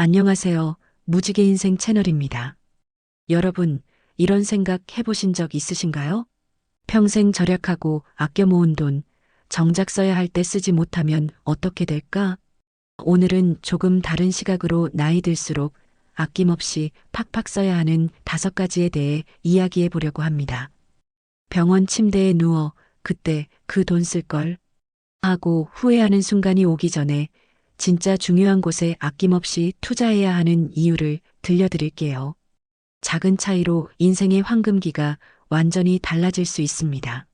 안녕하세요. 무지개 인생 채널입니다. 여러분, 이런 생각 해보신 적 있으신가요? 평생 절약하고 아껴 모은 돈, 정작 써야 할 때 쓰지 못하면 어떻게 될까? 오늘은 조금 다른 시각으로 나이 들수록 아낌없이 팍팍 써야 하는 5가지에 대해 이야기해 보려고 합니다. 병원 침대에 누워 그때 그 돈 쓸 걸 하고 후회하는 순간이 오기 전에 진짜 중요한 곳에 아낌없이 투자해야 하는 이유를 들려드릴게요. 작은 차이로 인생의 황금기가 완전히 달라질 수 있습니다.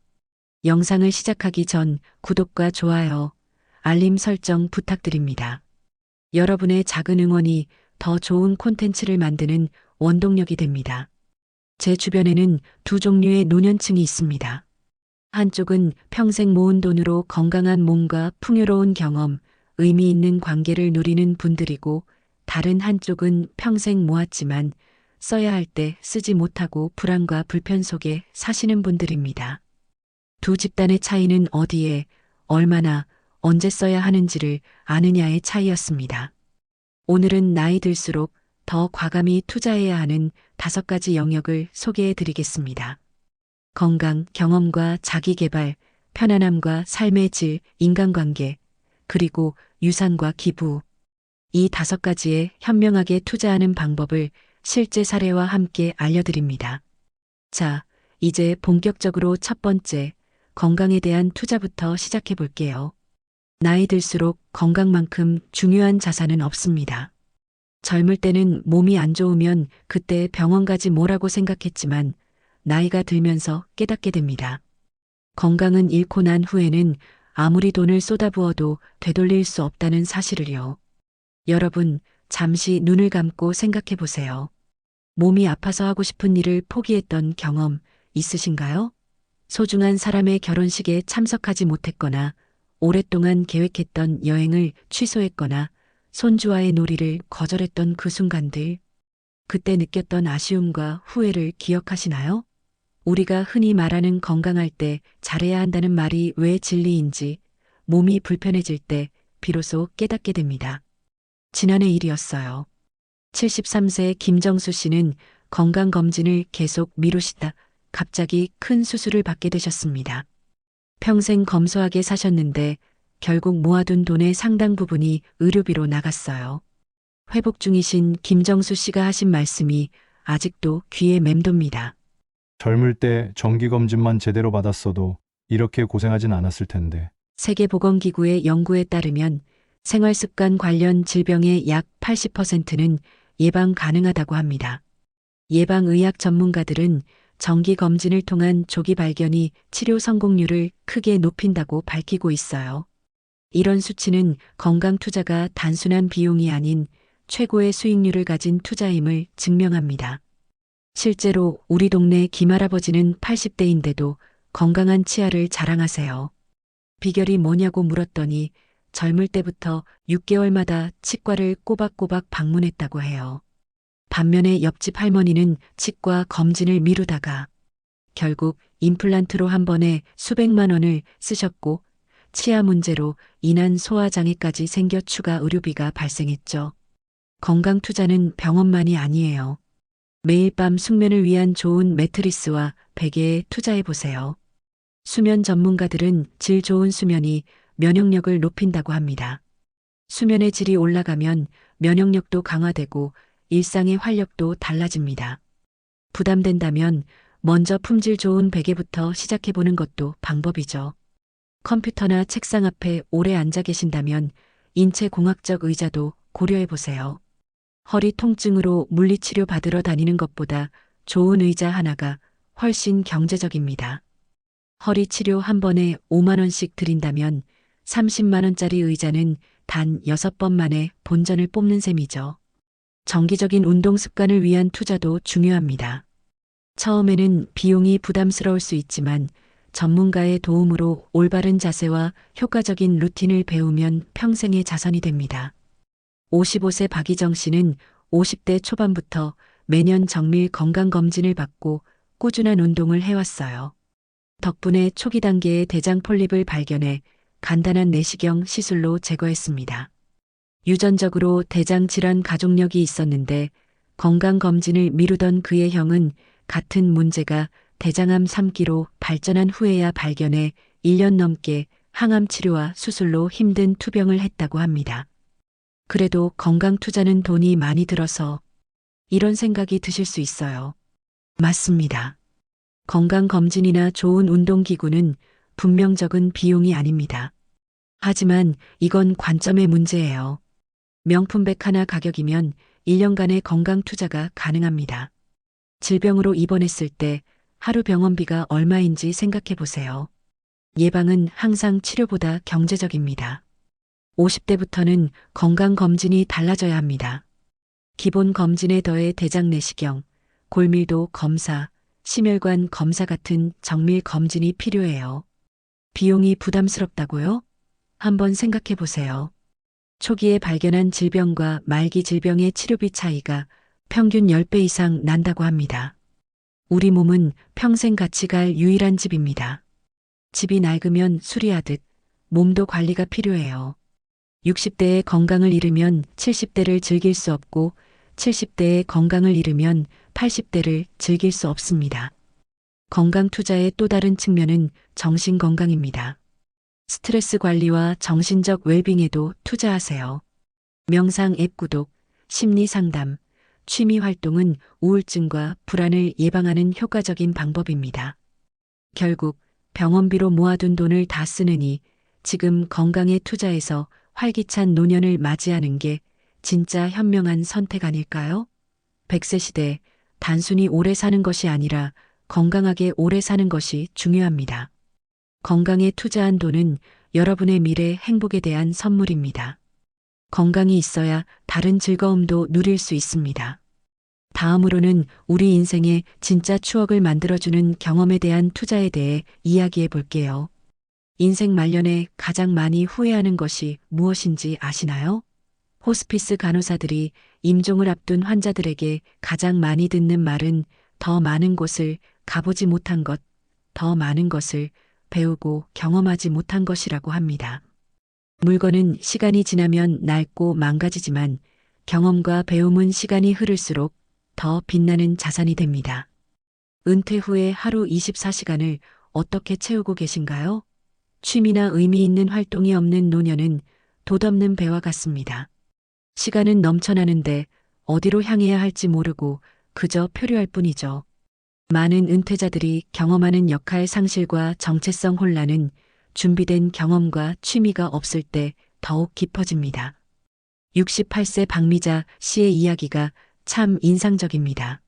영상을 시작하기 전 구독과 좋아요, 알림 설정 부탁드립니다. 여러분의 작은 응원이 더 좋은 콘텐츠를 만드는 원동력이 됩니다. 제 주변에는 두 종류의 노년층이 있습니다. 한쪽은 평생 모은 돈으로 건강한 몸과 풍요로운 경험, 의미 있는 관계를 누리는 분들이고, 다른 한쪽은 평생 모았지만 써야 할 때 쓰지 못하고 불안과 불편 속에 사시는 분들입니다. 두 집단의 차이는 어디에, 얼마나, 언제 써야 하는지를 아느냐의 차이였습니다. 오늘은 나이 들수록 더 과감히 투자해야 하는 5가지 영역을 소개해 드리겠습니다. 건강, 경험과 자기개발, 편안함과 삶의 질, 인간관계, 그리고 유산과 기부. 이 5가지에 현명하게 투자하는 방법을 실제 사례와 함께 알려드립니다. 자, 이제 본격적으로 첫 번째, 건강에 대한 투자부터 시작해 볼게요. 나이 들수록 건강만큼 중요한 자산은 없습니다. 젊을 때는 몸이 안 좋으면 그때 병원 가지 뭐라고 생각했지만 나이가 들면서 깨닫게 됩니다. 건강은 잃고 난 후에는 아무리 돈을 쏟아부어도 되돌릴 수 없다는 사실을요. 여러분, 잠시 눈을 감고 생각해 보세요. 몸이 아파서 하고 싶은 일을 포기했던 경험 있으신가요? 소중한 사람의 결혼식에 참석하지 못했거나 오랫동안 계획했던 여행을 취소했거나 손주와의 놀이를 거절했던 그 순간들, 그때 느꼈던 아쉬움과 후회를 기억하시나요? 우리가 흔히 말하는 건강할 때 잘해야 한다는 말이 왜 진리인지, 몸이 불편해질 때 비로소 깨닫게 됩니다. 지난해 일이었어요. 73세 김정수 씨는 건강검진을 계속 미루시다 갑자기 큰 수술을 받게 되셨습니다. 평생 검소하게 사셨는데 결국 모아둔 돈의 상당 부분이 의료비로 나갔어요. 회복 중이신 김정수 씨가 하신 말씀이 아직도 귀에 맴돕니다. 젊을 때 정기검진만 제대로 받았어도 이렇게 고생하진 않았을 텐데. 세계보건기구의 연구에 따르면 생활습관 관련 질병의 약 80%는 예방 가능하다고 합니다. 예방의학 전문가들은 정기검진을 통한 조기 발견이 치료 성공률을 크게 높인다고 밝히고 있어요. 이런 수치는 건강 투자가 단순한 비용이 아닌 최고의 수익률을 가진 투자임을 증명합니다. 실제로 우리 동네 김할아버지는 80대인데도 건강한 치아를 자랑하세요. 비결이 뭐냐고 물었더니 젊을 때부터 6개월마다 치과를 꼬박꼬박 방문했다고 해요. 반면에 옆집 할머니는 치과 검진을 미루다가 결국 임플란트로 한 번에 수백만 원을 쓰셨고 치아 문제로 인한 소화장애까지 생겨 추가 의료비가 발생했죠. 건강 투자는 병원만이 아니에요. 매일 밤 숙면을 위한 좋은 매트리스와 베개에 투자해 보세요. 수면 전문가들은 질 좋은 수면이 면역력을 높인다고 합니다. 수면의 질이 올라가면 면역력도 강화되고 일상의 활력도 달라집니다. 부담된다면 먼저 품질 좋은 베개부터 시작해 보는 것도 방법이죠. 컴퓨터나 책상 앞에 오래 앉아 계신다면 인체공학적 의자도 고려해 보세요. 허리 통증으로 물리치료 받으러 다니는 것보다 좋은 의자 하나가 훨씬 경제적입니다. 허리 치료 한 번에 5만 원씩 드린다면 30만 원짜리 의자는 단 6번 만에 본전을 뽑는 셈이죠. 정기적인 운동 습관을 위한 투자도 중요합니다. 처음에는 비용이 부담스러울 수 있지만 전문가의 도움으로 올바른 자세와 효과적인 루틴을 배우면 평생의 자산이 됩니다. 55세 박희정 씨는 50대 초반부터 매년 정밀 건강검진을 받고 꾸준한 운동을 해왔어요. 덕분에 초기 단계의 대장 폴립을 발견해 간단한 내시경 시술로 제거했습니다. 유전적으로 대장 질환 가족력이 있었는데 건강검진을 미루던 그의 형은 같은 문제가 대장암 3기로 발전한 후에야 발견해 1년 넘게 항암 치료와 수술로 힘든 투병을 했다고 합니다. 그래도 건강 투자는 돈이 많이 들어서 이런 생각이 드실 수 있어요. 맞습니다. 건강검진이나 좋은 운동기구는 분명 적은 비용이 아닙니다. 하지만 이건 관점의 문제예요. 명품백 하나 가격이면 1년간의 건강 투자가 가능합니다. 질병으로 입원했을 때 하루 병원비가 얼마인지 생각해 보세요. 예방은 항상 치료보다 경제적입니다. 50대부터는 건강검진이 달라져야 합니다. 기본 검진에 더해 대장 내시경, 골밀도 검사, 심혈관 검사 같은 정밀 검진이 필요해요. 비용이 부담스럽다고요? 한번 생각해 보세요. 초기에 발견한 질병과 말기 질병의 치료비 차이가 평균 10배 이상 난다고 합니다. 우리 몸은 평생 같이 갈 유일한 집입니다. 집이 낡으면 수리하듯 몸도 관리가 필요해요. 60대의 건강을 잃으면 70대를 즐길 수 없고 70대의 건강을 잃으면 80대를 즐길 수 없습니다. 건강 투자의 또 다른 측면은 정신 건강입니다. 스트레스 관리와 정신적 웰빙에도 투자하세요. 명상 앱 구독, 심리 상담, 취미 활동은 우울증과 불안을 예방하는 효과적인 방법입니다. 결국 병원비로 모아둔 돈을 다 쓰느니 지금 건강에 투자해서 활기찬 노년을 맞이하는 게 진짜 현명한 선택 아닐까요? 100세 시대 단순히 오래 사는 것이 아니라 건강하게 오래 사는 것이 중요합니다. 건강에 투자한 돈은 여러분의 미래 행복에 대한 선물입니다. 건강이 있어야 다른 즐거움도 누릴 수 있습니다. 다음으로는 우리 인생의 진짜 추억을 만들어주는 경험에 대한 투자에 대해 이야기해 볼게요. 인생 말년에 가장 많이 후회하는 것이 무엇인지 아시나요? 호스피스 간호사들이 임종을 앞둔 환자들에게 가장 많이 듣는 말은 더 많은 곳을 가보지 못한 것, 더 많은 것을 배우고 경험하지 못한 것이라고 합니다. 물건은 시간이 지나면 낡고 망가지지만 경험과 배움은 시간이 흐를수록 더 빛나는 자산이 됩니다. 은퇴 후에 하루 24시간을 어떻게 채우고 계신가요? 취미나 의미 있는 활동이 없는 노년은 돛없는 배와 같습니다. 시간은 넘쳐나는데 어디로 향해야 할지 모르고 그저 표류할 뿐이죠. 많은 은퇴자들이 경험하는 역할 상실과 정체성 혼란은 준비된 경험과 취미가 없을 때 더욱 깊어집니다. 68세 박미자 씨의 이야기가 참 인상적입니다.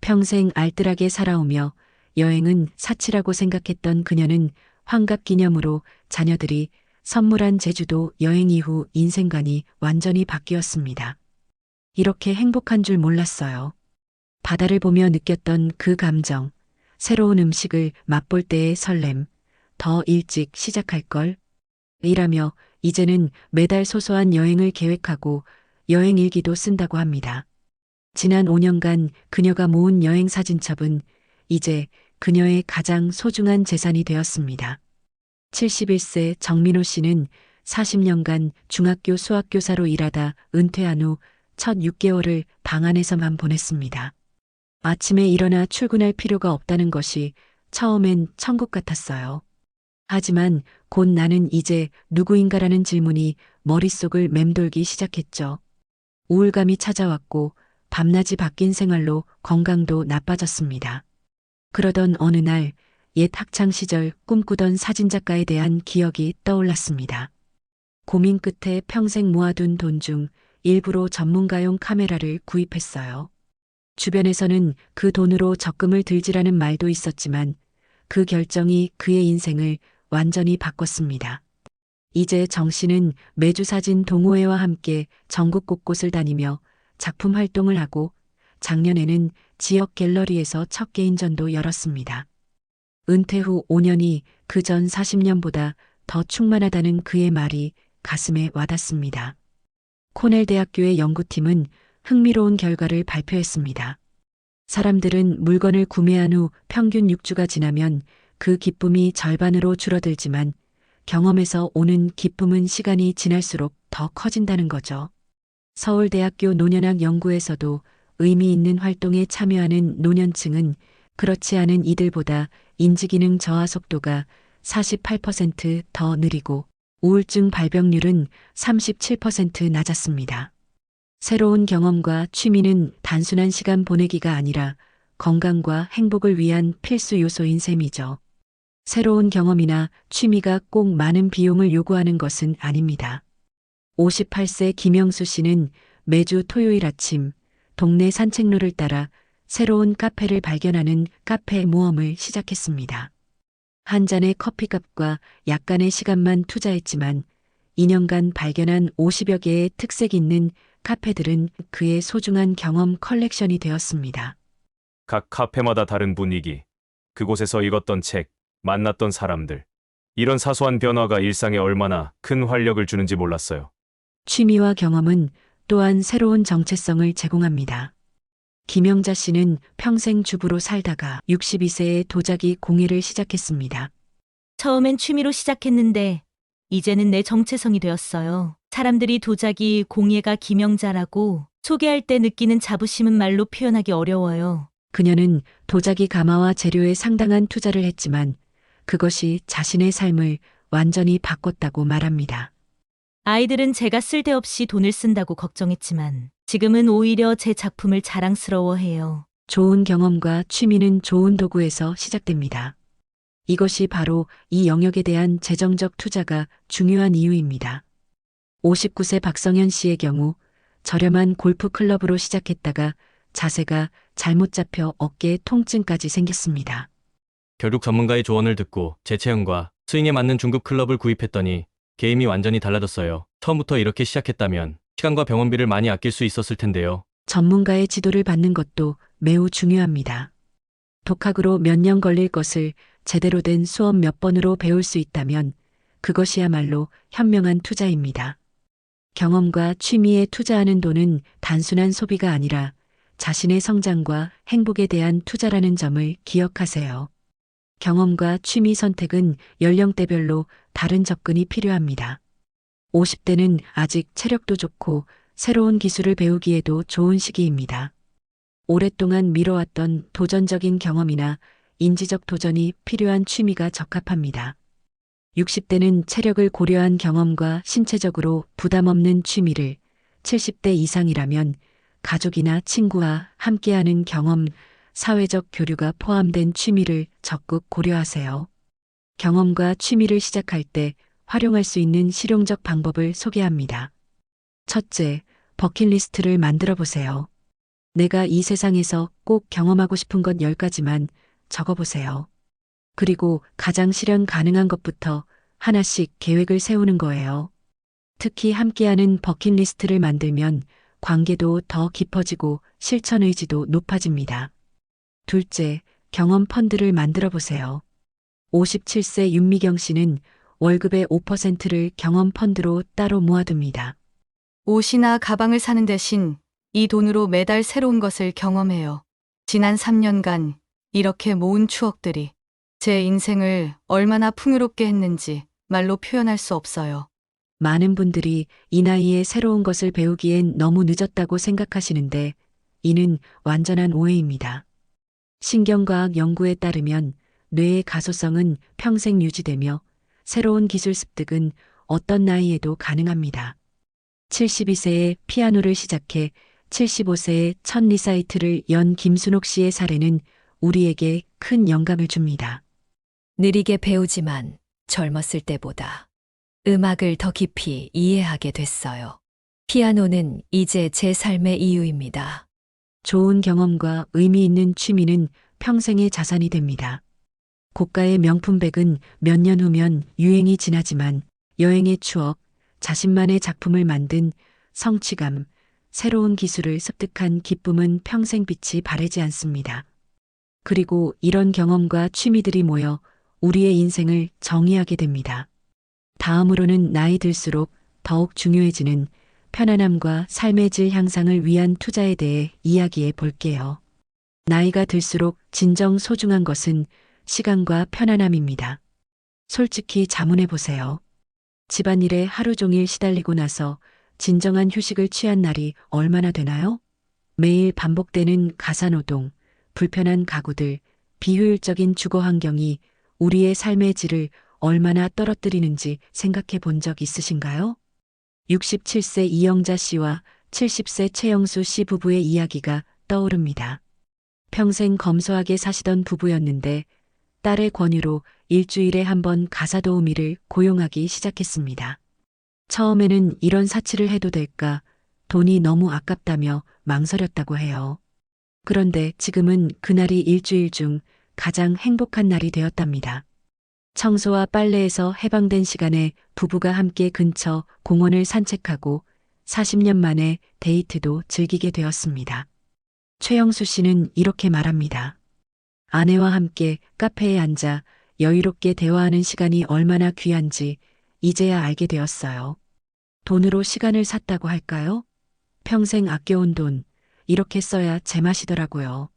평생 알뜰하게 살아오며 여행은 사치라고 생각했던 그녀는 환갑 기념으로 자녀들이 선물한 제주도 여행 이후 인생관이 완전히 바뀌었습니다. 이렇게 행복한 줄 몰랐어요. 바다를 보며 느꼈던 그 감정, 새로운 음식을 맛볼 때의 설렘, 더 일찍 시작할 걸 이라며 이제는 매달 소소한 여행을 계획하고 여행 일기도 쓴다고 합니다. 지난 5년간 그녀가 모은 여행 사진첩은 이제 그녀의 가장 소중한 재산이 되었습니다. 71세 정민호 씨는 40년간 중학교 수학교사로 일하다 은퇴한 후 첫 6개월을 방 안에서만 보냈습니다. 아침에 일어나 출근할 필요가 없다는 것이 처음엔 천국 같았어요. 하지만 곧 나는 이제 누구인가라는 질문이 머릿속을 맴돌기 시작했죠. 우울감이 찾아왔고 밤낮이 바뀐 생활로 건강도 나빠졌습니다. 그러던 어느 날 옛 학창 시절 꿈꾸던 사진작가에 대한 기억이 떠올랐습니다. 고민 끝에 평생 모아둔 돈 중 일부로 전문가용 카메라를 구입했어요. 주변에서는 그 돈으로 적금을 들지라는 말도 있었지만 그 결정이 그의 인생을 완전히 바꿨습니다. 이제 정 씨는 매주 사진 동호회와 함께 전국 곳곳을 다니며 작품 활동을 하고 작년에는 지역 갤러리에서 첫 개인전도 열었습니다. 은퇴 후 5년이 그 전 40년보다 더 충만하다는 그의 말이 가슴에 와닿습니다. 코넬 대학교의 연구팀은 흥미로운 결과를 발표했습니다. 사람들은 물건을 구매한 후 평균 6주가 지나면 그 기쁨이 절반으로 줄어들지만 경험에서 오는 기쁨은 시간이 지날수록 더 커진다는 거죠. 서울대학교 노년학 연구에서도 의미 있는 활동에 참여하는 노년층은 그렇지 않은 이들보다 인지기능 저하 속도가 48%더 느리고 우울증 발병률은 37% 낮았습니다. 새로운 경험과 취미는 단순한 시간 보내기가 아니라 건강과 행복을 위한 필수 요소인 셈이죠. 새로운 경험이나 취미가 꼭 많은 비용을 요구하는 것은 아닙니다. 58세 김영수 씨는 매주 토요일 아침 동네 산책로를 따라 새로운 카페를 발견하는 카페 모험을 시작했습니다. 한 잔의 커피값과 약간의 시간만 투자했지만 2년간 발견한 50여 개의 특색 있는 카페들은 그의 소중한 경험 컬렉션이 되었습니다. 각 카페마다 다른 분위기, 그곳에서 읽었던 책, 만났던 사람들. 이런 사소한 변화가 일상에 얼마나 큰 활력을 주는지 몰랐어요. 취미와 경험은 또한 새로운 정체성을 제공합니다. 김영자 씨는 평생 주부로 살다가 62세에 도자기 공예를 시작했습니다. 처음엔 취미로 시작했는데 이제는 내 정체성이 되었어요. 사람들이 도자기 공예가 김영자라고 소개할 때 느끼는 자부심은 말로 표현하기 어려워요. 그녀는 도자기 가마와 재료에 상당한 투자를 했지만 그것이 자신의 삶을 완전히 바꿨다고 말합니다. 아이들은 제가 쓸데없이 돈을 쓴다고 걱정했지만 지금은 오히려 제 작품을 자랑스러워해요. 좋은 경험과 취미는 좋은 도구에서 시작됩니다. 이것이 바로 이 영역에 대한 재정적 투자가 중요한 이유입니다. 59세 박성현 씨의 경우 저렴한 골프 클럽으로 시작했다가 자세가 잘못 잡혀 어깨에 통증까지 생겼습니다. 결국 전문가의 조언을 듣고 제 체형과 스윙에 맞는 중급 클럽을 구입했더니 게임이 완전히 달라졌어요. 처음부터 이렇게 시작했다면 시간과 병원비를 많이 아낄 수 있었을 텐데요. 전문가의 지도를 받는 것도 매우 중요합니다. 독학으로 몇 년 걸릴 것을 제대로 된 수업 몇 번으로 배울 수 있다면 그것이야말로 현명한 투자입니다. 경험과 취미에 투자하는 돈은 단순한 소비가 아니라 자신의 성장과 행복에 대한 투자라는 점을 기억하세요. 경험과 취미 선택은 연령대별로 다른 접근이 필요합니다. 50대는 아직 체력도 좋고 새로운 기술을 배우기에도 좋은 시기입니다. 오랫동안 미뤄왔던 도전적인 경험이나 인지적 도전이 필요한 취미가 적합합니다. 60대는 체력을 고려한 경험과 신체적으로 부담 없는 취미를, 70대 이상이라면 가족이나 친구와 함께하는 경험, 사회적 교류가 포함된 취미를 적극 고려하세요. 경험과 취미를 시작할 때 활용할 수 있는 실용적 방법을 소개합니다. 첫째, 버킷리스트를 만들어 보세요. 내가 이 세상에서 꼭 경험하고 싶은 것 10가지만 적어보세요. 그리고 가장 실현 가능한 것부터 하나씩 계획을 세우는 거예요. 특히 함께하는 버킷리스트를 만들면 관계도 더 깊어지고 실천 의지도 높아집니다. 둘째, 경험 펀드를 만들어 보세요. 57세 윤미경 씨는 월급의 5%를 경험 펀드로 따로 모아둡니다. 옷이나 가방을 사는 대신 이 돈으로 매달 새로운 것을 경험해요. 지난 3년간 이렇게 모은 추억들이 제 인생을 얼마나 풍요롭게 했는지 말로 표현할 수 없어요. 많은 분들이 이 나이에 새로운 것을 배우기엔 너무 늦었다고 생각하시는데 이는 완전한 오해입니다. 신경과학 연구에 따르면 뇌의 가소성은 평생 유지되며 새로운 기술 습득은 어떤 나이에도 가능합니다. 72세에 피아노를 시작해 75세에 첫 리사이트를 연 김순옥 씨의 사례는 우리에게 큰 영감을 줍니다. 느리게 배우지만 젊었을 때보다 음악을 더 깊이 이해하게 됐어요. 피아노는 이제 제 삶의 이유입니다. 좋은 경험과 의미 있는 취미는 평생의 자산이 됩니다. 고가의 명품백은 몇 년 후면 유행이 지나지만 여행의 추억, 자신만의 작품을 만든 성취감, 새로운 기술을 습득한 기쁨은 평생 빛이 바래지 않습니다. 그리고 이런 경험과 취미들이 모여 우리의 인생을 정의하게 됩니다. 다음으로는 나이 들수록 더욱 중요해지는 편안함과 삶의 질 향상을 위한 투자에 대해 이야기해 볼게요. 나이가 들수록 진정 소중한 것은 시간과 편안함입니다. 솔직히 자문해 보세요. 집안일에 하루 종일 시달리고 나서 진정한 휴식을 취한 날이 얼마나 되나요? 매일 반복되는 가사노동, 불편한 가구들, 비효율적인 주거 환경이 우리의 삶의 질을 얼마나 떨어뜨리는지 생각해 본 적 있으신가요? 67세 이영자 씨와 70세 최영수 씨 부부의 이야기가 떠오릅니다. 평생 검소하게 사시던 부부였는데 딸의 권유로 일주일에 한 번 가사 도우미를 고용하기 시작했습니다. 처음에는 이런 사치를 해도 될까 돈이 너무 아깝다며 망설였다고 해요. 그런데 지금은 그날이 일주일 중 가장 행복한 날이 되었답니다. 청소와 빨래에서 해방된 시간에 부부가 함께 근처 공원을 산책하고 40년 만에 데이트도 즐기게 되었습니다. 최영수 씨는 이렇게 말합니다. 아내와 함께 카페에 앉아 여유롭게 대화하는 시간이 얼마나 귀한지 이제야 알게 되었어요. 돈으로 시간을 샀다고 할까요? 평생 아껴온 돈, 이렇게 써야 제맛이더라고요.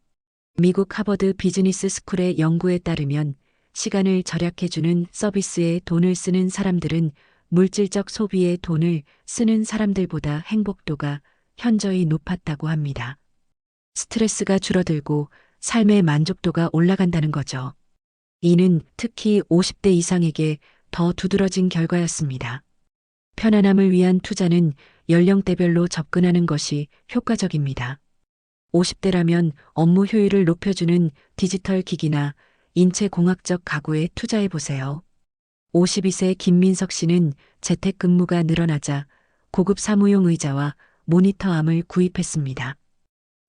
미국 하버드 비즈니스 스쿨의 연구에 따르면 시간을 절약해주는 서비스에 돈을 쓰는 사람들은 물질적 소비에 돈을 쓰는 사람들보다 행복도가 현저히 높았다고 합니다. 스트레스가 줄어들고 삶의 만족도가 올라간다는 거죠. 이는 특히 50대 이상에게 더 두드러진 결과였습니다. 편안함을 위한 투자는 연령대별로 접근하는 것이 효과적입니다. 50대라면 업무 효율을 높여주는 디지털 기기나 인체공학적 가구에 투자해 보세요. 52세 김민석 씨는 재택근무가 늘어나자 고급 사무용 의자와 모니터암을 구입했습니다.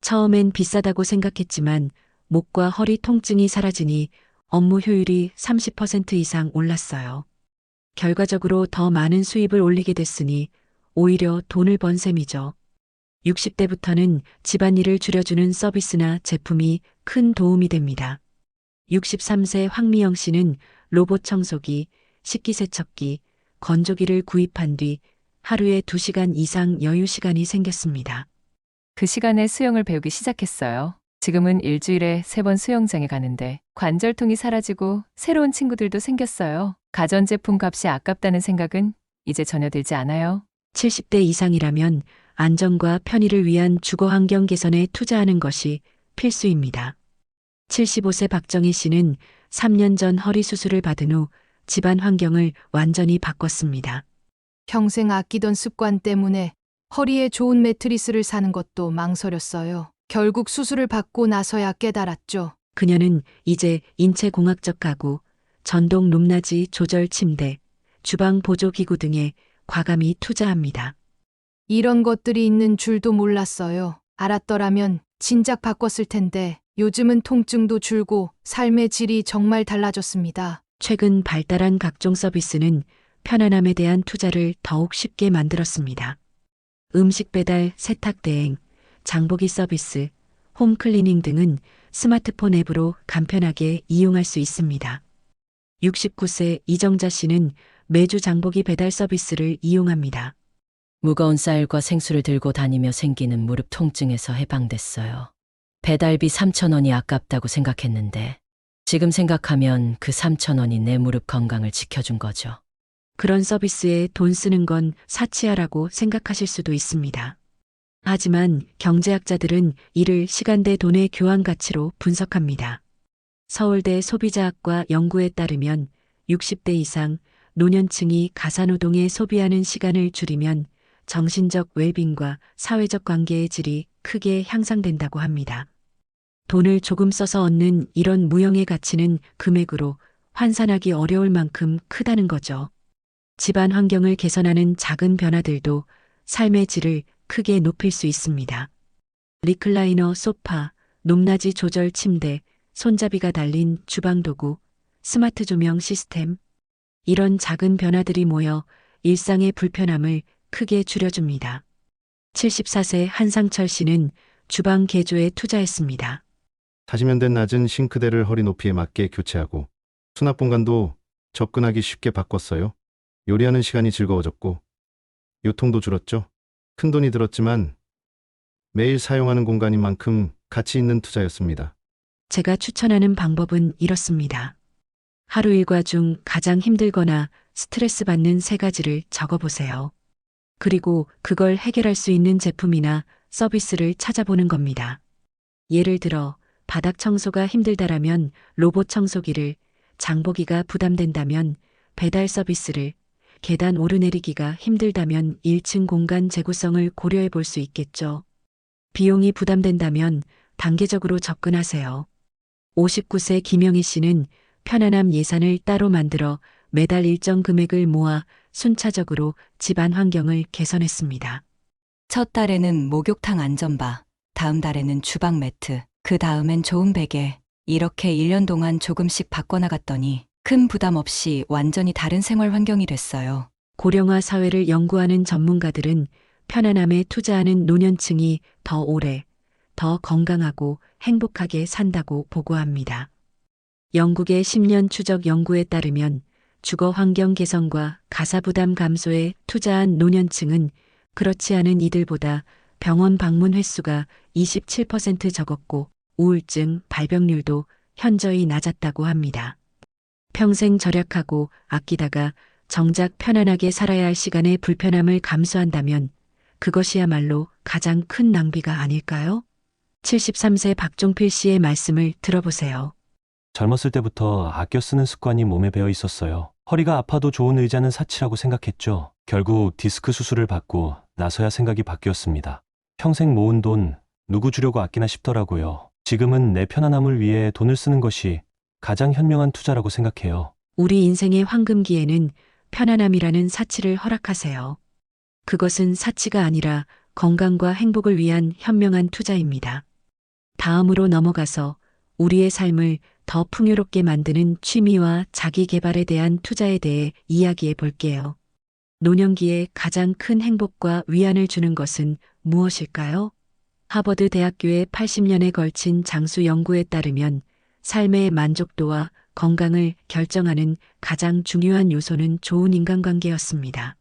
처음엔 비싸다고 생각했지만 목과 허리 통증이 사라지니 업무 효율이 30% 이상 올랐어요. 결과적으로 더 많은 수입을 올리게 됐으니 오히려 돈을 번 셈이죠. 60대부터는 집안일을 줄여주는 서비스나 제품이 큰 도움이 됩니다. 63세 황미영 씨는 로봇 청소기, 식기세척기, 건조기를 구입한 뒤 하루에 2시간 이상 여유 시간이 생겼습니다. 그 시간에 수영을 배우기 시작했어요. 지금은 일주일에 3번 수영장에 가는데 관절통이 사라지고 새로운 친구들도 생겼어요. 가전제품 값이 아깝다는 생각은 이제 전혀 들지 않아요. 70대 이상이라면 안전과 편의를 위한 주거 환경 개선에 투자하는 것이 필수입니다. 75세 박정희 씨는 3년 전 허리 수술을 받은 후 집안 환경을 완전히 바꿨습니다. 평생 아끼던 습관 때문에 허리에 좋은 매트리스를 사는 것도 망설였어요. 결국 수술을 받고 나서야 깨달았죠. 그녀는 이제 인체공학적 가구, 전동 높낮이 조절 침대, 주방 보조 기구 등에 과감히 투자합니다. 이런 것들이 있는 줄도 몰랐어요. 알았더라면 진작 바꿨을 텐데 요즘은 통증도 줄고 삶의 질이 정말 달라졌습니다. 최근 발달한 각종 서비스는 편안함에 대한 투자를 더욱 쉽게 만들었습니다. 음식 배달, 세탁 대행, 장보기 서비스, 홈클리닝 등은 스마트폰 앱으로 간편하게 이용할 수 있습니다. 69세 이정자 씨는 매주 장보기 배달 서비스를 이용합니다. 무거운 쌀과 생수를 들고 다니며 생기는 무릎 통증에서 해방됐어요. 배달비 3,000원이 아깝다고 생각했는데 지금 생각하면 그 3,000원이 내 무릎 건강을 지켜준 거죠. 그런 서비스에 돈 쓰는 건 사치하라고 생각하실 수도 있습니다. 하지만 경제학자들은 이를 시간 대 돈의 교환 가치로 분석합니다. 서울대 소비자학과 연구에 따르면 60대 이상 노년층이 가사노동에 소비하는 시간을 줄이면 정신적 웰빙과 사회적 관계의 질이 크게 향상된다고 합니다. 돈을 조금 써서 얻는 이런 무형의 가치는 금액으로 환산하기 어려울 만큼 크다는 거죠. 집안 환경을 개선하는 작은 변화들도 삶의 질을 크게 높일 수 있습니다. 리클라이너 소파, 높낮이 조절 침대, 손잡이가 달린 주방 도구, 스마트 조명 시스템. 이런 작은 변화들이 모여 일상의 불편함을 크게 줄여줍니다. 74세 한상철 씨는 주방 개조에 투자했습니다. 40년 된 낮은 싱크대를 허리 높이에 맞게 교체하고 수납 공간도 접근하기 쉽게 바꿨어요. 요리하는 시간이 즐거워졌고 요통도 줄었죠. 큰 돈이 들었지만 매일 사용하는 공간인 만큼 가치 있는 투자였습니다. 제가 추천하는 방법은 이렇습니다. 하루 일과 중 가장 힘들거나 스트레스 받는 3가지를 적어보세요. 그리고 그걸 해결할 수 있는 제품이나 서비스를 찾아보는 겁니다. 예를 들어 바닥 청소가 힘들다라면 로봇 청소기를, 장보기가 부담된다면 배달 서비스를, 계단 오르내리기가 힘들다면 1층 공간 재구성을 고려해 볼 수 있겠죠. 비용이 부담된다면 단계적으로 접근하세요. 59세 김영희 씨는 편안함 예산을 따로 만들어 매달 일정 금액을 모아 순차적으로 집안 환경을 개선했습니다. 첫 달에는 목욕탕 안전바, 다음 달에는 주방 매트, 그 다음엔 좋은 베개. 이렇게 1년 동안 조금씩 바꿔나갔더니 큰 부담 없이 완전히 다른 생활 환경이 됐어요. 고령화 사회를 연구하는 전문가들은 편안함에 투자하는 노년층이 더 오래, 더 건강하고 행복하게 산다고 보고합니다. 영국의 10년 추적 연구에 따르면 주거 환경 개선과 가사 부담 감소에 투자한 노년층은 그렇지 않은 이들보다 병원 방문 횟수가 27% 적었고 우울증 발병률도 현저히 낮았다고 합니다. 평생 절약하고 아끼다가 정작 편안하게 살아야 할 시간의 불편함을 감수한다면 그것이야말로 가장 큰 낭비가 아닐까요? 73세 박종필 씨의 말씀을 들어보세요. 젊었을 때부터 아껴 쓰는 습관이 몸에 배어 있었어요. 허리가 아파도 좋은 의자는 사치라고 생각했죠. 결국 디스크 수술을 받고 나서야 생각이 바뀌었습니다. 평생 모은 돈 누구 주려고 아끼나 싶더라고요. 지금은 내 편안함을 위해 돈을 쓰는 것이 가장 현명한 투자라고 생각해요. 우리 인생의 황금기에는 편안함이라는 사치를 허락하세요. 그것은 사치가 아니라 건강과 행복을 위한 현명한 투자입니다. 다음으로 넘어가서 우리의 삶을 더 풍요롭게 만드는 취미와 자기 개발에 대한 투자에 대해 이야기해 볼게요. 노년기에 가장 큰 행복과 위안을 주는 것은 무엇일까요? 하버드 대학교의 80년에 걸친 장수 연구에 따르면 삶의 만족도와 건강을 결정하는 가장 중요한 요소는 좋은 인간관계였습니다.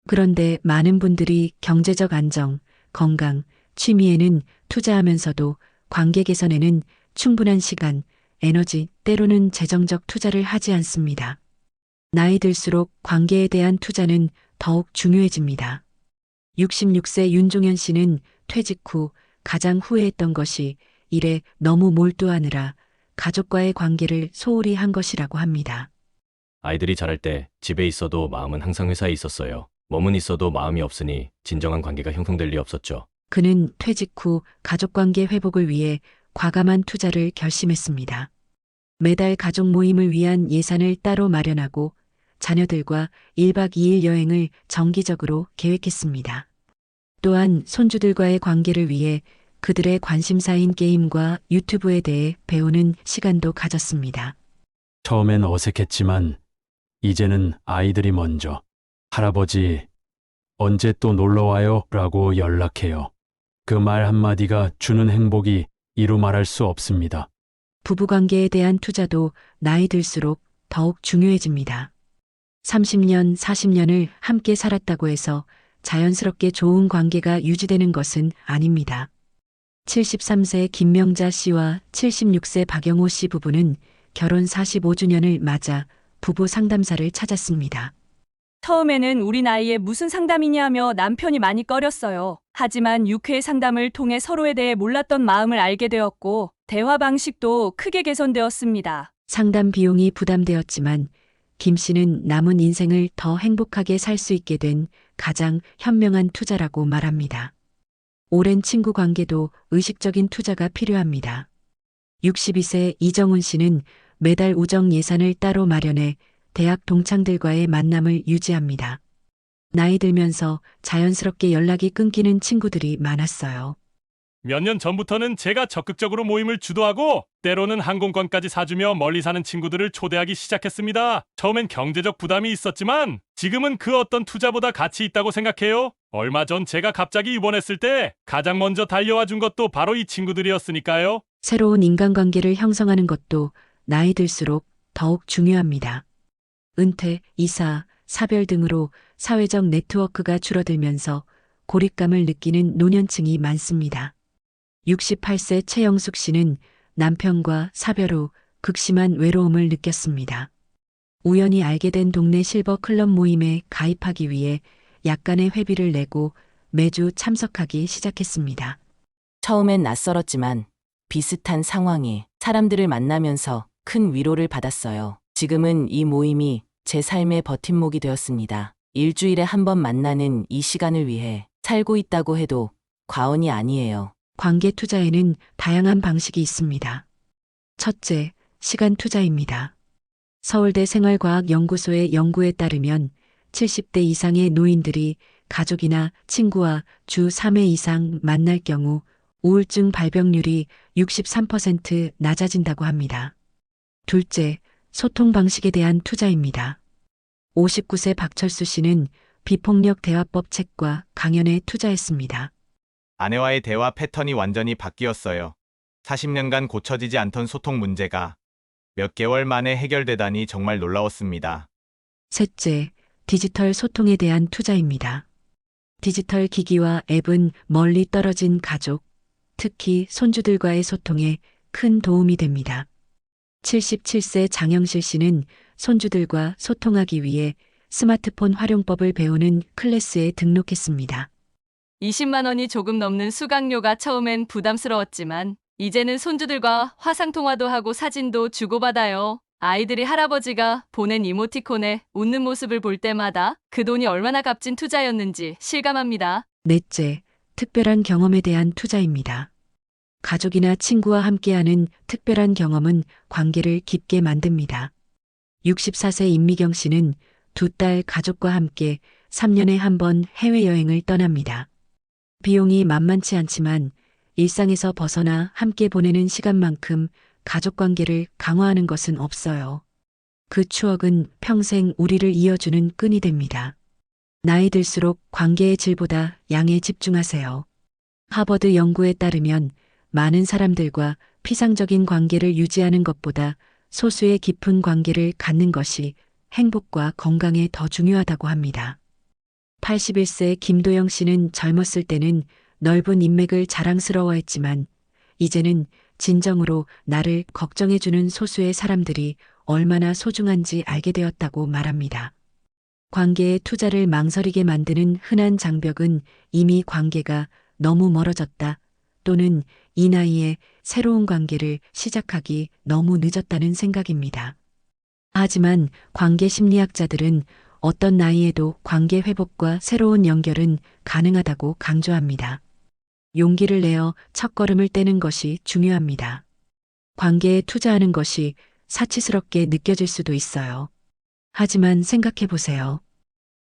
그런데 많은 분들이 경제적 안정, 건강, 취미에는 투자하면서도 관계 개선에는 충분한 시간, 에너지, 때로는 재정적 투자를 하지 않습니다. 나이 들수록 관계에 대한 투자는 더욱 중요해집니다. 66세 윤종현 씨는 퇴직 후 가장 후회했던 것이 일에 너무 몰두하느라 가족과의 관계를 소홀히 한 것이라고 합니다. 아이들이 자랄 때 집에 있어도 마음은 항상 회사에 있었어요. 몸은 있어도 마음이 없으니 진정한 관계가 형성될 리 없었죠. 그는 퇴직 후 가족관계 회복을 위해 과감한 투자를 결심했습니다. 매달 가족 모임을 위한 예산을 따로 마련하고 자녀들과 1박 2일 여행을 정기적으로 계획했습니다. 또한 손주들과의 관계를 위해 그들의 관심사인 게임과 유튜브에 대해 배우는 시간도 가졌습니다. 처음엔 어색했지만 이제는 아이들이 먼저 할아버지 언제 또 놀러와요? 라고 연락해요. 그 말 한마디가 주는 행복이 이루 말할 수 없습니다. 부부관계에 대한 투자도 나이 들수록 더욱 중요해집니다. 30년, 40년을 함께 살았다고 해서 자연스럽게 좋은 관계가 유지되는 것은 아닙니다. 73세 김명자 씨와 76세 박영호 씨 부부는 결혼 45주년을 맞아 부부 상담사를 찾았습니다. 처음에는 우리 나이에 무슨 상담이냐며 남편이 많이 꺼렸어요. 하지만 6회 상담을 통해 서로에 대해 몰랐던 마음을 알게 되었고 대화 방식도 크게 개선되었습니다. 상담 비용이 부담되었지만 김 씨는 남은 인생을 더 행복하게 살 수 있게 된 가장 현명한 투자라고 말합니다. 오랜 친구 관계도 의식적인 투자가 필요합니다. 62세 이정훈 씨는 매달 우정 예산을 따로 마련해 대학 동창들과의 만남을 유지합니다. 나이 들면서 자연스럽게 연락이 끊기는 친구들이 많았어요. 몇 년 전부터는 제가 적극적으로 모임을 주도하고 때로는 항공권까지 사주며 멀리 사는 친구들을 초대하기 시작했습니다. 처음엔 경제적 부담이 있었지만 지금은 그 어떤 투자보다 가치 있다고 생각해요. 얼마 전 제가 갑자기 입원했을 때 가장 먼저 달려와 준 것도 바로 이 친구들이었으니까요. 새로운 인간관계를 형성하는 것도 나이 들수록 더욱 중요합니다. 은퇴, 이사, 사별 등으로 사회적 네트워크가 줄어들면서 고립감을 느끼는 노년층이 많습니다. 68세 최영숙 씨는 남편과 사별 후 극심한 외로움을 느꼈습니다. 우연히 알게 된 동네 실버 클럽 모임에 가입하기 위해 약간의 회비를 내고 매주 참석하기 시작했습니다. 처음엔 낯설었지만 비슷한 상황이 사람들을 만나면서 큰 위로를 받았어요. 지금은 이 모임이 제 삶의 버팀목이 되었습니다. 일주일에 한 번 만나는 이 시간을 위해 살고 있다고 해도 과언이 아니에요. 관계 투자에는 다양한 방식이 있습니다. 첫째, 시간 투자입니다. 서울대 생활과학연구소의 연구에 따르면 70대 이상의 노인들이 가족이나 친구와 주 3회 이상 만날 경우 우울증 발병률이 63% 낮아진다고 합니다. 둘째, 소통 방식에 대한 투자입니다. 59세 박철수 씨는 비폭력 대화법 책과 강연에 투자했습니다. 아내와의 대화 패턴이 완전히 바뀌었어요. 40년간 고쳐지지 않던 소통 문제가 몇 개월 만에 해결되다니 정말 놀라웠습니다. 셋째, 디지털 소통에 대한 투자입니다. 디지털 기기와 앱은 멀리 떨어진 가족, 특히 손주들과의 소통에 큰 도움이 됩니다. 77세 장영실 씨는 손주들과 소통하기 위해 스마트폰 활용법을 배우는 클래스에 등록했습니다. 20만 원이 조금 넘는 수강료가 처음엔 부담스러웠지만 이제는 손주들과 화상통화도 하고 사진도 주고받아요. 아이들이 할아버지가 보낸 이모티콘에 웃는 모습을 볼 때마다 그 돈이 얼마나 값진 투자였는지 실감합니다. 넷째, 특별한 경험에 대한 투자입니다. 가족이나 친구와 함께하는 특별한 경험은 관계를 깊게 만듭니다. 64세 임미경 씨는 두 딸 가족과 함께 3년에 한 번 해외여행을 떠납니다. 비용이 만만치 않지만 일상에서 벗어나 함께 보내는 시간만큼 가족관계를 강화하는 것은 없어요. 그 추억은 평생 우리를 이어주는 끈이 됩니다. 나이 들수록 관계의 질보다 양에 집중하세요. 하버드 연구에 따르면 많은 사람들과 피상적인 관계를 유지하는 것보다 소수의 깊은 관계를 갖는 것이 행복과 건강에 더 중요하다고 합니다. 81세 김도영 씨는 젊었을 때는 넓은 인맥을 자랑스러워했지만 이제는 진정으로 나를 걱정해주는 소수의 사람들이 얼마나 소중한지 알게 되었다고 말합니다. 관계의 투자를 망설이게 만드는 흔한 장벽은 이미 관계가 너무 멀어졌다 또는 이 나이에 새로운 관계를 시작하기 너무 늦었다는 생각입니다. 하지만 관계 심리학자들은 어떤 나이에도 관계 회복과 새로운 연결은 가능하다고 강조합니다. 용기를 내어 첫걸음을 떼는 것이 중요합니다. 관계에 투자하는 것이 사치스럽게 느껴질 수도 있어요. 하지만 생각해 보세요.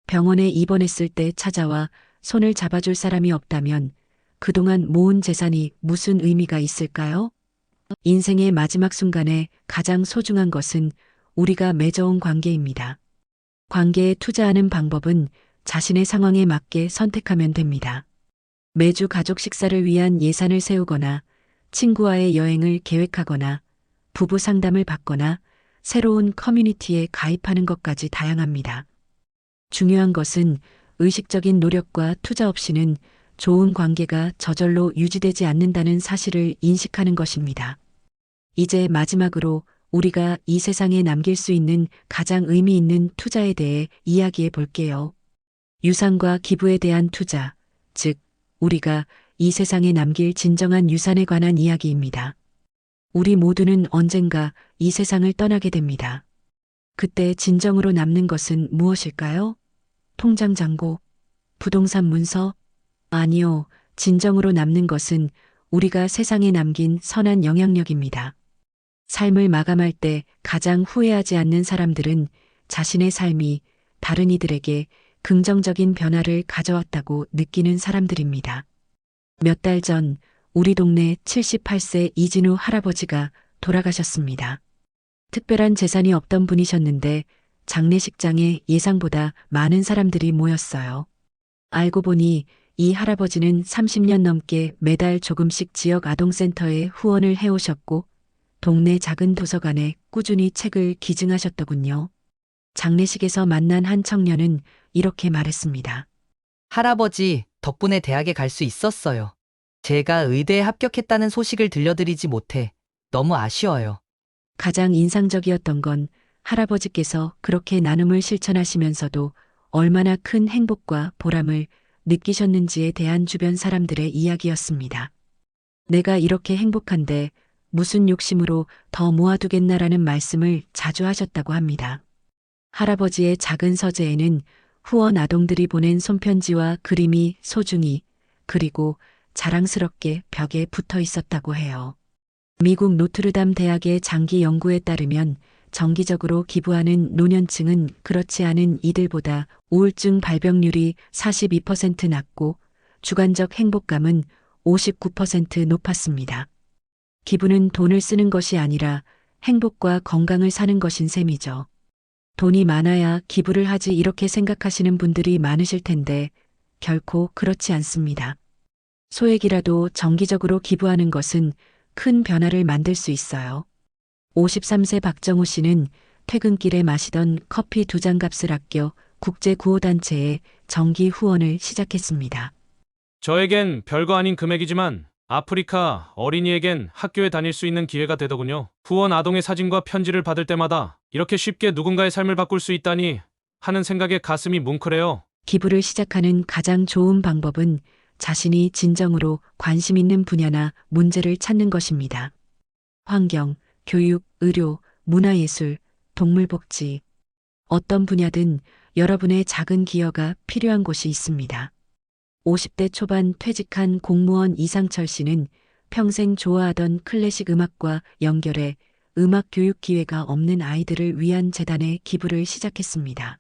병원에 입원했을 때 찾아와 손을 잡아줄 사람이 없다면 그동안 모은 재산이 무슨 의미가 있을까요? 인생의 마지막 순간에 가장 소중한 것은 우리가 맺어온 관계입니다. 관계에 투자하는 방법은 자신의 상황에 맞게 선택하면 됩니다. 매주 가족 식사를 위한 예산을 세우거나 친구와의 여행을 계획하거나 부부 상담을 받거나 새로운 커뮤니티에 가입하는 것까지 다양합니다. 중요한 것은 의식적인 노력과 투자 없이는 좋은 관계가 저절로 유지되지 않는다는 사실을 인식하는 것입니다. 이제 마지막으로 우리가 이 세상에 남길 수 있는 가장 의미 있는 투자에 대해 이야기해 볼게요. 유산과 기부에 대한 투자, 즉, 우리가 이 세상에 남길 진정한 유산에 관한 이야기입니다. 우리 모두는 언젠가 이 세상을 떠나게 됩니다. 그때 진정으로 남는 것은 무엇일까요? 통장 잔고, 부동산 문서? 아니요, 진정으로 남는 것은 우리가 세상에 남긴 선한 영향력입니다. 삶을 마감할 때 가장 후회하지 않는 사람들은 자신의 삶이 다른 이들에게 긍정적인 변화를 가져왔다고 느끼는 사람들입니다. 몇 달 전 우리 동네 78세 이진우 할아버지가 돌아가셨습니다. 특별한 재산이 없던 분이셨는데 장례식장에 예상보다 많은 사람들이 모였어요. 알고 보니 이 할아버지는 30년 넘게 매달 조금씩 지역 아동센터에 후원을 해오셨고 동네 작은 도서관에 꾸준히 책을 기증하셨더군요. 장례식에서 만난 한 청년은 이렇게 말했습니다. 할아버지, 덕분에 대학에 갈 수 있었어요. 제가 의대에 합격했다는 소식을 들려드리지 못해 너무 아쉬워요. 가장 인상적이었던 건 할아버지께서 그렇게 나눔을 실천하시면서도 얼마나 큰 행복과 보람을 느끼셨는지에 대한 주변 사람들의 이야기였습니다. 내가 이렇게 행복한데 무슨 욕심으로 더 모아두겠나라는 말씀을 자주 하셨다고 합니다. 할아버지의 작은 서재에는 후원 아동들이 보낸 손편지와 그림이 소중히 그리고 자랑스럽게 벽에 붙어 있었다고 해요. 미국 노트르담 대학의 장기 연구에 따르면 정기적으로 기부하는 노년층은 그렇지 않은 이들보다 우울증 발병률이 42% 낮고 주관적 행복감은 59% 높았습니다. 기부는 돈을 쓰는 것이 아니라 행복과 건강을 사는 것인 셈이죠. 돈이 많아야 기부를 하지 이렇게 생각하시는 분들이 많으실 텐데 결코 그렇지 않습니다. 소액이라도 정기적으로 기부하는 것은 큰 변화를 만들 수 있어요. 53세 박정우 씨는 퇴근길에 마시던 커피 2잔 값을 아껴 국제구호단체에 정기 후원을 시작했습니다. 저에겐 별거 아닌 금액이지만 아프리카 어린이에겐 학교에 다닐 수 있는 기회가 되더군요. 후원 아동의 사진과 편지를 받을 때마다 이렇게 쉽게 누군가의 삶을 바꿀 수 있다니 하는 생각에 가슴이 뭉클해요. 기부를 시작하는 가장 좋은 방법은 자신이 진정으로 관심 있는 분야나 문제를 찾는 것입니다. 환경, 교육, 의료, 문화예술, 동물복지. 어떤 분야든 여러분의 작은 기여가 필요한 곳이 있습니다. 50대 초반 퇴직한 공무원 이상철 씨는 평생 좋아하던 클래식 음악과 연결해 음악 교육 기회가 없는 아이들을 위한 재단에 기부를 시작했습니다.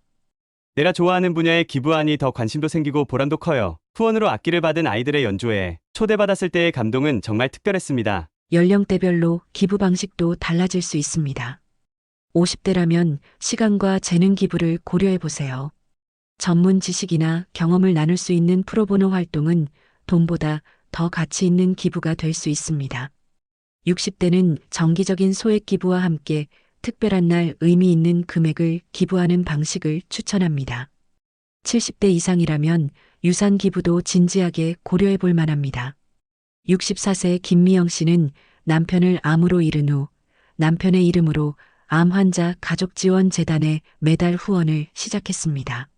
내가 좋아하는 분야에 기부하니 더 관심도 생기고 보람도 커요. 후원으로 악기를 받은 아이들의 연주회, 초대받았을 때의 감동은 정말 특별했습니다. 연령대별로 기부 방식도 달라질 수 있습니다. 50대라면 시간과 재능 기부를 고려해 보세요. 전문 지식이나 경험을 나눌 수 있는 프로보노 활동은 돈보다 더 가치 있는 기부가 될 수 있습니다. 60대는 정기적인 소액 기부와 함께 특별한 날 의미 있는 금액을 기부하는 방식을 추천합니다. 70대 이상이라면 유산 기부도 진지하게 고려해 볼 만합니다. 64세 김미영 씨는 남편을 암으로 잃은 후 남편의 이름으로 암 환자 가족 지원 재단에 매달 후원을 시작했습니다.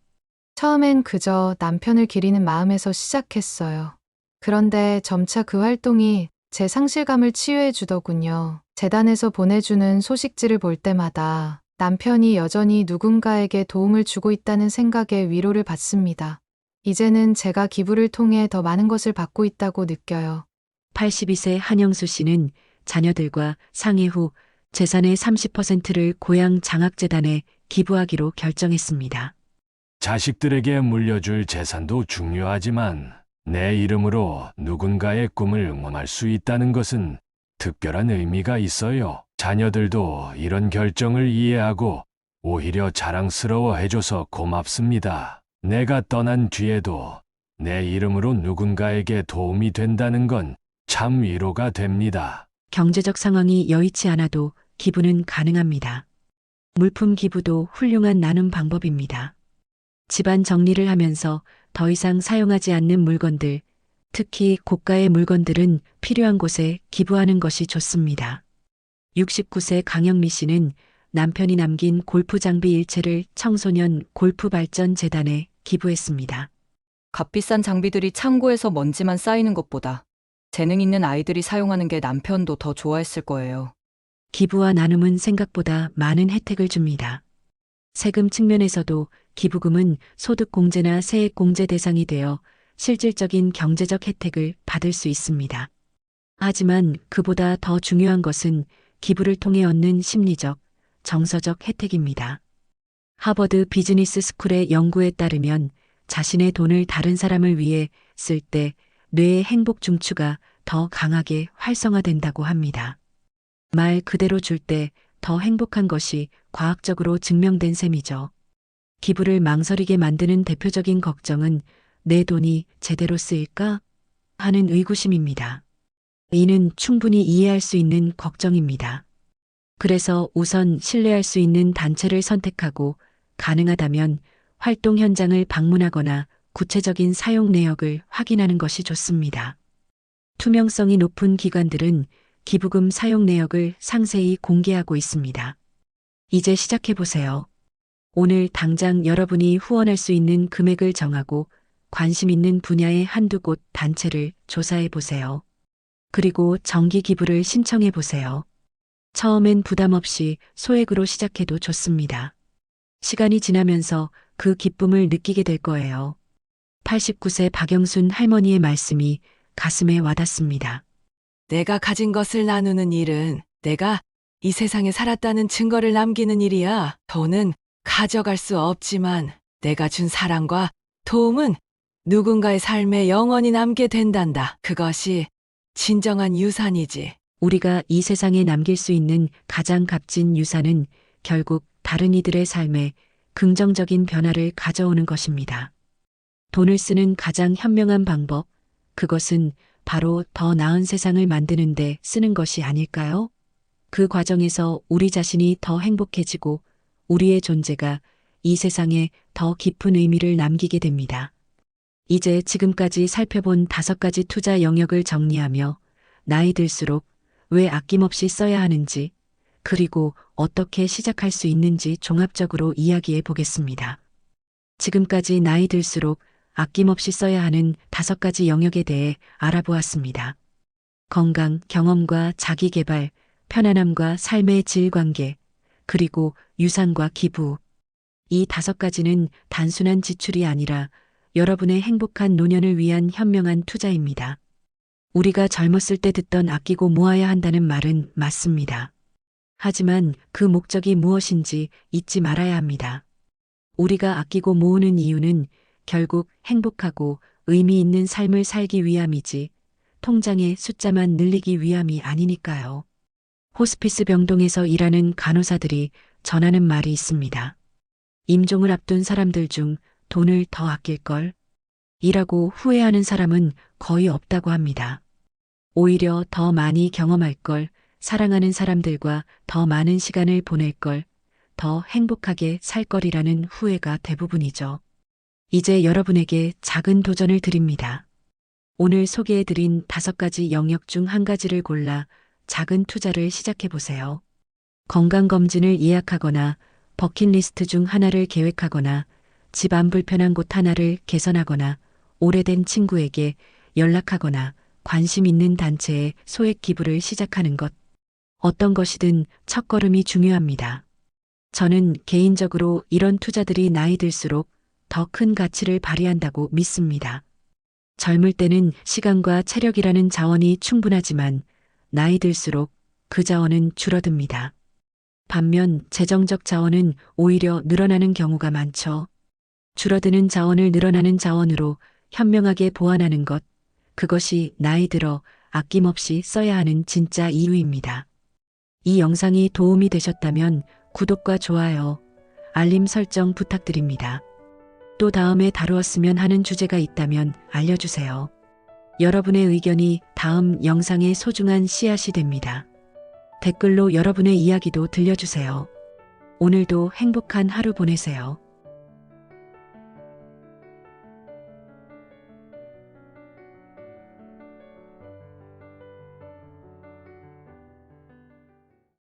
처음엔 그저 남편을 기리는 마음에서 시작했어요. 그런데 점차 그 활동이 제 상실감을 치유해 주더군요. 재단에서 보내주는 소식지를 볼 때마다 남편이 여전히 누군가에게 도움을 주고 있다는 생각에 위로를 받습니다. 이제는 제가 기부를 통해 더 많은 것을 받고 있다고 느껴요. 82세 한영수 씨는 자녀들과 상해 후 재산의 30%를 고향 장학재단에 기부하기로 결정했습니다. 자식들에게 물려줄 재산도 중요하지만 내 이름으로 누군가의 꿈을 응원할 수 있다는 것은 특별한 의미가 있어요. 자녀들도 이런 결정을 이해하고 오히려 자랑스러워해줘서 고맙습니다. 내가 떠난 뒤에도 내 이름으로 누군가에게 도움이 된다는 건 참 위로가 됩니다. 경제적 상황이 여의치 않아도 기부는 가능합니다. 물품 기부도 훌륭한 나눔 방법입니다. 집안 정리를 하면서 더 이상 사용하지 않는 물건들, 특히 고가의 물건들은 필요한 곳에 기부하는 것이 좋습니다. 69세 강영미 씨는 남편이 남긴 골프 장비 일체를 청소년 골프 발전 재단에 기부했습니다. 값비싼 장비들이 창고에서 먼지만 쌓이는 것보다 재능 있는 아이들이 사용하는 게 남편도 더 좋아했을 거예요. 기부와 나눔은 생각보다 많은 혜택을 줍니다. 세금 측면에서도 기부금은 소득공제나 세액공제 대상이 되어 실질적인 경제적 혜택을 받을 수 있습니다. 하지만 그보다 더 중요한 것은 기부를 통해 얻는 심리적, 정서적 혜택입니다. 하버드 비즈니스 스쿨의 연구에 따르면 자신의 돈을 다른 사람을 위해 쓸 때 뇌의 행복 중추가 더 강하게 활성화된다고 합니다. 말 그대로 줄 때 더 행복한 것이 과학적으로 증명된 셈이죠. 기부를 망설이게 만드는 대표적인 걱정은 내 돈이 제대로 쓰일까? 하는 의구심입니다. 이는 충분히 이해할 수 있는 걱정입니다. 그래서 우선 신뢰할 수 있는 단체를 선택하고 가능하다면 활동 현장을 방문하거나 구체적인 사용 내역을 확인하는 것이 좋습니다. 투명성이 높은 기관들은 기부금 사용 내역을 상세히 공개하고 있습니다. 이제 시작해보세요. 오늘 당장 여러분이 후원할 수 있는 금액을 정하고 관심 있는 분야의 한두 곳 단체를 조사해보세요. 그리고 정기 기부를 신청해보세요. 처음엔 부담 없이 소액으로 시작해도 좋습니다. 시간이 지나면서 그 기쁨을 느끼게 될 거예요. 89세 박영순 할머니의 말씀이 가슴에 와닿습니다. 내가 가진 것을 나누는 일은 내가 이 세상에 살았다는 증거를 남기는 일이야. 돈은 가져갈 수 없지만 내가 준 사랑과 도움은 누군가의 삶에 영원히 남게 된단다. 그것이 진정한 유산이지. 우리가 이 세상에 남길 수 있는 가장 값진 유산은 결국 다른 이들의 삶에 긍정적인 변화를 가져오는 것입니다. 돈을 쓰는 가장 현명한 방법, 그것은 바로 더 나은 세상을 만드는 데 쓰는 것이 아닐까요? 그 과정에서 우리 자신이 더 행복해지고 우리의 존재가 이 세상에 더 깊은 의미를 남기게 됩니다. 이제 지금까지 살펴본 5가지 투자 영역을 정리하며 나이 들수록 왜 아낌없이 써야 하는지, 그리고 어떻게 시작할 수 있는지 종합적으로 이야기해 보겠습니다. 지금까지 나이 들수록 아낌없이 써야 하는 5가지 영역에 대해 알아보았습니다. 건강, 경험과 자기개발, 편안함과 삶의 질 관계, 그리고 유산과 기부. 이 5가지는 단순한 지출이 아니라 여러분의 행복한 노년을 위한 현명한 투자입니다. 우리가 젊었을 때 듣던 아끼고 모아야 한다는 말은 맞습니다. 하지만 그 목적이 무엇인지 잊지 말아야 합니다. 우리가 아끼고 모으는 이유는 결국 행복하고 의미 있는 삶을 살기 위함이지 통장의 숫자만 늘리기 위함이 아니니까요. 호스피스 병동에서 일하는 간호사들이 전하는 말이 있습니다. 임종을 앞둔 사람들 중 돈을 더 아낄걸? 이라고 후회하는 사람은 거의 없다고 합니다. 오히려 더 많이 경험할 걸, 사랑하는 사람들과 더 많은 시간을 보낼 걸, 더 행복하게 살 거리라는 후회가 대부분이죠. 이제 여러분에게 작은 도전을 드립니다. 오늘 소개해드린 5가지 영역 중 한 가지를 골라 작은 투자를 시작해보세요. 건강검진을 예약하거나 버킷리스트 중 하나를 계획하거나 집 안 불편한 곳 하나를 개선하거나 오래된 친구에게 연락하거나 관심 있는 단체에 소액 기부를 시작하는 것. 어떤 것이든 첫걸음이 중요합니다. 저는 개인적으로 이런 투자들이 나이 들수록 더 큰 가치를 발휘한다고 믿습니다. 젊을 때는 시간과 체력이라는 자원이 충분하지만 나이 들수록 그 자원은 줄어듭니다. 반면 재정적 자원은 오히려 늘어나는 경우가 많죠. 줄어드는 자원을 늘어나는 자원으로 현명하게 보완하는 것, 그것이 나이 들어 아낌없이 써야 하는 진짜 이유입니다. 이 영상이 도움이 되셨다면 구독과 좋아요, 알림 설정 부탁드립니다. 또 다음에 다루었으면 하는 주제가 있다면 알려주세요. 여러분의 의견이 다음 영상의 소중한 씨앗이 됩니다. 댓글로 여러분의 이야기도 들려주세요. 오늘도 행복한 하루 보내세요.